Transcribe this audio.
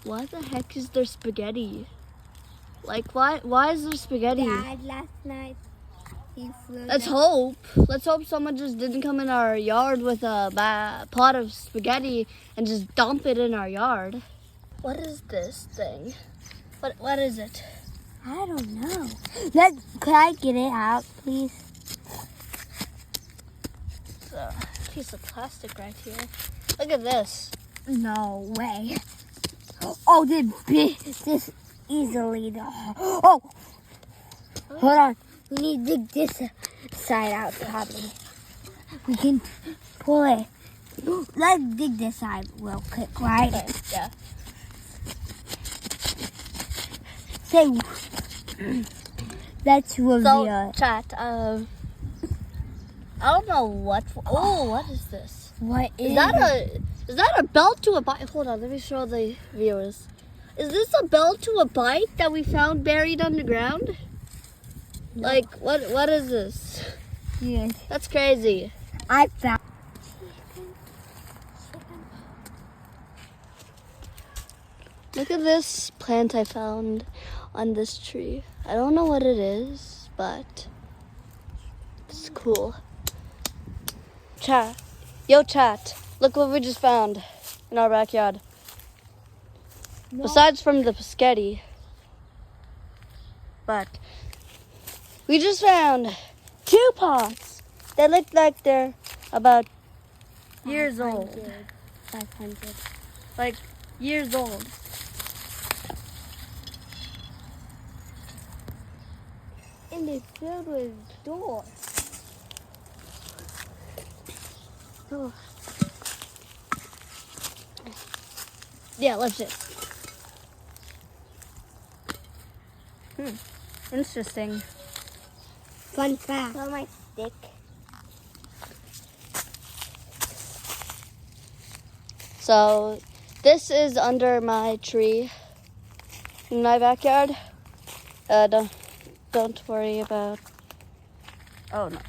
Why the heck is there spaghetti? Like, why is there spaghetti? Dad, last night he flew. Let's hope someone just didn't come in our yard with a pot of spaghetti and just dump it in our yard. What is this thing? What is it? I don't know. Could I get it out, please? It's a piece of plastic right here. Look at this. No way. Oh, this easily. Oh, hold on. We need to dig this side out, probably. We can pull it. Let's dig this side real quick, right? Yeah. Say, let's reveal So, it. chat, I don't know what. What is this? What Is that a belt to a bike? Hold on, let me show the viewers. Is this a belt to a bike that we found buried underground? No. Like, what is this? Yes. That's crazy. I found. Look at this plant I found on this tree. I don't know what it is, but it's cool. Chat. Yo, chat. Look what we just found in our backyard. No. Besides from the spaghetti. But we just found 2 pots that look like they're about years old. 500. Like years old. And it's filled with doors. Oh. Yeah, let's just. Interesting. Fun fact. On my stick. So, this is under my tree in my backyard. Don't worry about. Oh no.